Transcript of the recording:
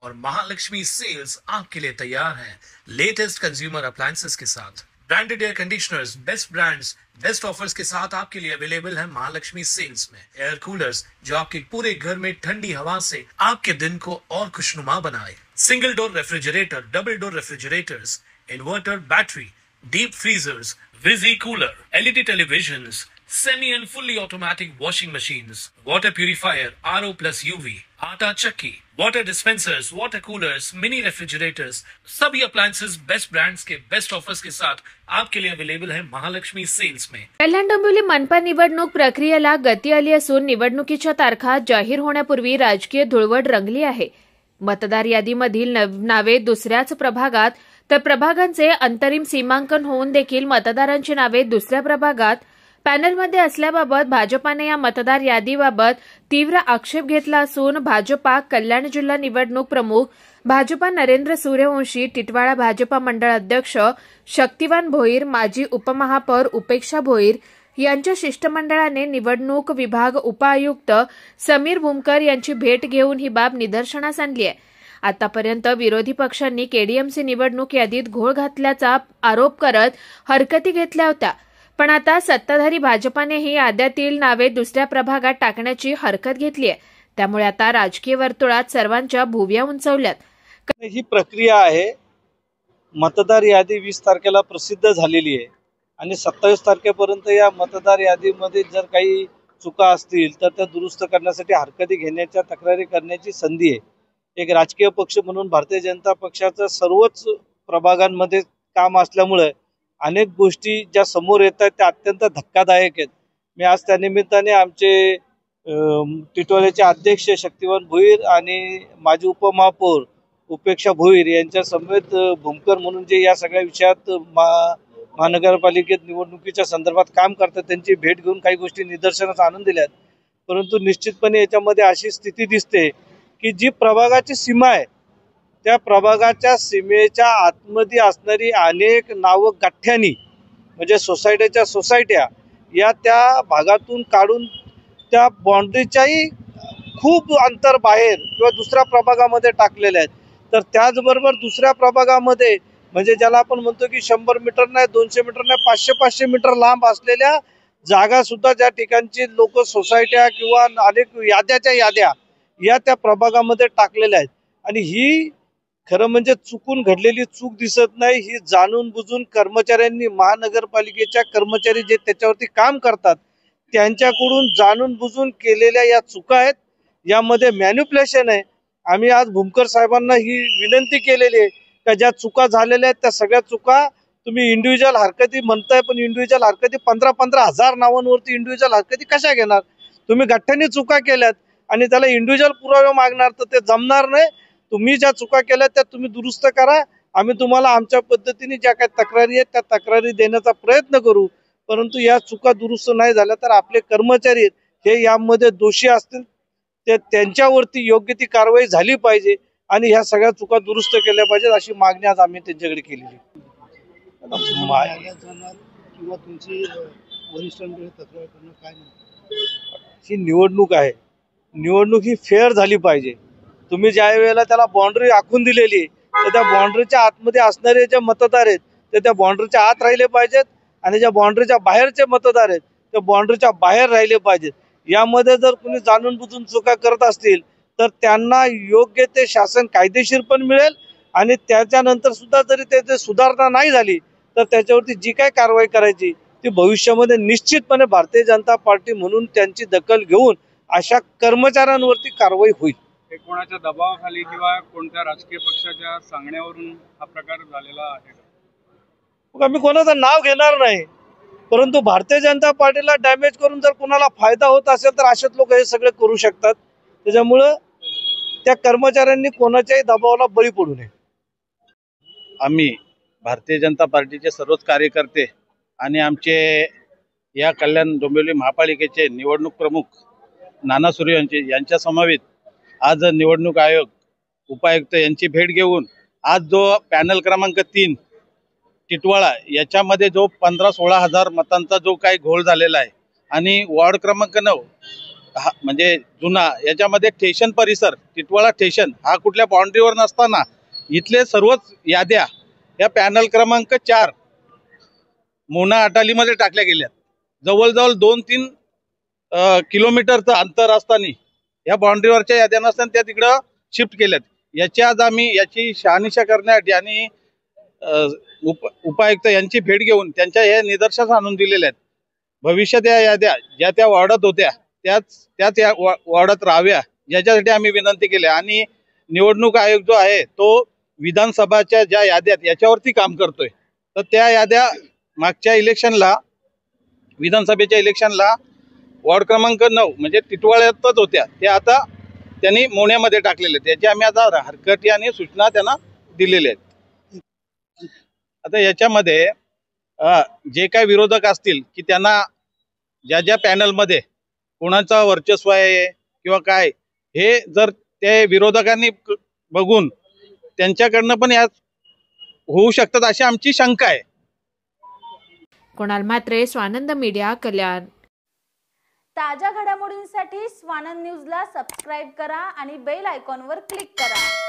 और महालक्ष्मी सेल्स आपके लिए तैयार है लेटेस्ट कंज्यूमर अप्लायंसेस के साथ। Branded air conditioners, best brands, best offers के साथ आपके लिए अवेलेबल है महालक्ष्मी सेल्स में। एयर कूलर्स जो आपके पूरे घर में ठंडी हवा से आपके दिन को और खुशनुमा बनाए। Single door refrigerator, double door refrigerators, inverter battery, deep freezers, विजी cooler, LED televisions, semi and fully automatic washing machines, water purifier, RO plus UV, आटा चक्की, water dispensers, water coolers, mini refrigerators, सभी appliances बेस्ट ब्रांड्स के best offers के साथ आपके लिए available है Mahalakshmi sales में। कल्याण डोंबिवली मनपा निवडणूक प्रक्रियेला गती आली असून निवडणुकीच्या तारखा जाहीर होण्यापूर्वी राजकीय धुळवड रंगली आहे। मतदार यादीमधील नावे दुसऱ्याच प्रभागात तर प्रभागांचे अंतरिम सीमांकन होऊन देखील मतदारांची नावे दुसऱ्या प्रभागात पॅनलमध्ये असल्याबाबत भाजपाने या मतदार यादीबाबत तीव्र आक्षेप घेतला असून भाजपा कल्याण जिल्हा निवडणूक प्रमुख भाजपा नरेंद्र सूर्यवंशी, टिटवाळा भाजपा मंडळ अध्यक्ष शक्तिवान भोईर, माजी उपमहापौर उपेक्षा भोईर यांच्या शिष्टमंडळाने निवडणूक विभाग उपायुक्त समीर भूमकर यांची भेट घेऊन ही बाब निदर्शनास आणली आहे। आतापर्यंत विरोधी पक्षांनी केडीएमसी निवडणूक यादीत घोळ घातल्याचा आरोप करत हरकती घेतल्या होत्या, पण आता सत्ताधारी भाजपानेही याद्यातील नावे दुसऱ्या प्रभागात टाकण्याची हरकत घेतली आहे। त्यामुळे आता राजकीय वर्तुळात सर्वांच्या भुवया उंचावल्यात। ही प्रक्रिया आहे। मतदार यादी 20 तारखेला प्रसिद्ध झालेली आहे आणि 27 तारखेपर्यंत या मतदार यादीमध्ये जर काही चुका असतील तर त्या दुरुस्त करण्यासाठी हरकती घेण्याच्या, तक्रारी करण्याची संधी आहे। एक राजकीय पक्ष म्हणून भारतीय जनता पक्षाचं सर्वच प्रभागांमध्ये काम असल्यामुळे अनेक गोष्टी ज्या समोर येतात त्या अत्यंत धक्कादायक आहेत। मी आज त्या निमित्ताने आमचे टिटवाळ्याचे अध्यक्ष शक्तिवान भोईर आणि माजी उपमहापौर उपेक्षा भोईर यांच्या समेत भूमकर म्हणून जे या सगळ्या विषयात महानगरपालिकेत निवडणुकीच्या संदर्भात काम करतात त्यांची भेट घेऊन काही गोष्टी निदर्शनास आणून दिल्यात। परंतु निश्चितपणे याच्यामध्ये अशी स्थिती दिसते की जी प्रभागाची सीमा आहे त्या प्रभागाच्या सीमेच्या आतमध्ये असणारी अनेक नावं गाठ्यानी म्हणजे सोसायट्या या त्या भागातून काढून त्या बाउंड्रीच्याही खूप अंतर बाहेर किंवा दुसऱ्या प्रभागामध्ये टाकलेले आहेत। तर त्याचबरोबर दुसऱ्या प्रभागामध्ये म्हणजे ज्याला आपण म्हणतो की 100 मीटर नाही, 200 मीटर नाही, 500 मीटर लांब असलेल्या जागा सुद्धा ज्या ठिकाणची लोक सोसायट्या किंवा अनेक याद्या या त्या प्रभागामध्ये टाकलेल्या आहेत। आणि ही खरं म्हणजे चुकून घडलेली चूक दिसत नाही, ही जाणून बुजून कर्मचाऱ्यांनी, महानगरपालिकेच्या कर्मचारी जे त्याच्यावरती काम करतात त्यांच्याकडून जाणून बुजून केलेल्या या चुका आहेत। यामध्ये मॅन्युप्युलेशन आहे। आम्ही आज भूमकर साहेबांना ही विनंती केलेली आहे की ज्या चुका झालेल्या आहेत त्या सगळ्या चुका तुम्ही इंडिव्हिज्युअल हरकती म्हणताय, पण इंडिव्हिज्युअल हरकती 15-15 हजार नावांवरती इंडिव्हिज्युअल हरकती कशा घेणार? तुम्ही गठ्ठ्याने चुका केल्यात आणि त्याला इंडिव्हिज्युअल पुरावे मागणार तर ते जमणार नाही। तुम्ही ज्या चुका केल्या त्या तुम्ही दुरुस्त करा। आम्ही तुम्हाला आमच्या पद्धतीने ज्या काही तक्रारी आहेत त्या तक्रारी देण्याचा प्रयत्न करू, परंतु या चुका दुरुस्त नाही झाल्या तर आपले कर्मचारी हे यामध्ये दोषी असतील ते त्यांच्यावरती योग्य ती कारवाई झाली पाहिजे आणि ह्या सगळ्या चुका दुरुस्त केल्या पाहिजेत अशी मागणी आज आम्ही त्यांच्याकडे केलेली। किंवा तुमची वरिष्ठांकडे तक्रार करणं काय नाही? ही निवडणूक आहे, निवडणूक ही फेअर झाली पाहिजे। तुम्ही ज्या वेळेला त्याला बाउंड्री आखून दिलेली तर त्या बाउंड्रीच्या आतमध्ये असणारे जे मतदार आहेत ते त्या बाउंड्रीच्या आत राहिले पाहिजेत आणि ज्या बाउंड्रीच्या बाहेरचे मतदार आहेत ते बाउंड्रीच्या बाहेर राहिले पाहिजेत। यामध्ये जर कुणी जाणून बुजून चुका करत असतील तर त्यांना योग्य ते शासन कायदेशीर पण मिळेल आणि त्याच्यानंतर सुद्धा जरी त्याची सुधारणा नाही झाली तर त्याच्यावरती जी काय कारवाई करायची ती भविष्यामध्ये निश्चितपणे भारतीय जनता पार्टी म्हणून त्यांची दखल घेऊन अशा कर्मचाऱ्यांवरती कारवाई होईल। कोणाच्या दबावाखाली किंवा कोणत्या राजकीय पक्षाच्या सांगण्यावरून हा प्रकार झालेला आहे का? आम्ही कोणाचं नाव घेणार नाही, परंतु भारतीय जनता पार्टीला डॅमेज करून जर कोणाला फायदा होत असेल तर असेच लोक हे सगळे करू शकतात। त्याच्यामुळं त्या कर्मचाऱ्यांनी कोणाच्याही दबावाला बळी पडू नये। आम्ही भारतीय जनता पार्टीचे सर्वच कार्यकर्ते आणि आमचे या कल्याण डोंबिवली महापालिकेचे निवडणूक प्रमुख नाना सूर्यवंशी यांच्या समवेत आज निवडणूक आयोग, उपायुक्त यांची भेट घेऊन आज जो पॅनल क्रमांक 3 टिटवाळा याच्यामध्ये जो 15-16 हजार मतांचा जो काही घोळ झालेला आहे आणि वॉर्ड क्रमांक 9 म्हणजे जुना याच्यामध्ये स्टेशन परिसर टिटवाळा स्टेशन हा कुठल्या बाउंड्रीवर नसताना इथले सर्वच याद्या या पॅनल क्रमांक 4 मोना अटालीमध्ये टाकल्या गेल्या. जवळजवळ 2-3 किलोमीटरचं अंतर असताना या बाउंड्रीवरच्या याद्या नसताना त्या तिकडं शिफ्ट केल्यात. याची आज आम्ही याची शहानिशा करण्यासाठी आणि उपायुक्त यांची भेट घेऊन त्यांच्या हे निदर्शनास आणून दिलेले आहेत. भविष्यात या याद्या ज्या त्या वॉर्डात होत्या त्याच या वॉर्डात राहाव्या याच्यासाठी आम्ही विनंती केली. आणि निवडणूक आयोग जो आहे तो विधानसभाच्या ज्या याद्या याच्यावरती काम करतोय. तर त्या याद्या मागच्या इलेक्शनला विधानसभेच्या इलेक्शनला वॉर्ड क्रमांक 9 म्हणजे टिटवाळ्यातच होत्या, त्या आता त्यांनी मोण्यामध्ये टाकलेल्या आहेत. याची आम्ही आता हरकती आणि सूचना त्यांना दिलेल्या आहेत. आता याच्यामध्ये जे काही विरोधक असतील की त्यांना ज्या पॅनलमध्ये कोणाचं वर्चस्व आहे किंवा काय हे जर ते विरोधकांनी बघून त्यांच्याकडनं पण यात होऊ शकतात अशी आमची शंका आहे. कुणाल म्हात्रे, स्वानंद मीडिया, कल्याण. ताज्या घडामोडींसाठी स्वानंद न्यूजला सबस्क्राईब करा आणि बेल आयकॉनवर क्लिक करा.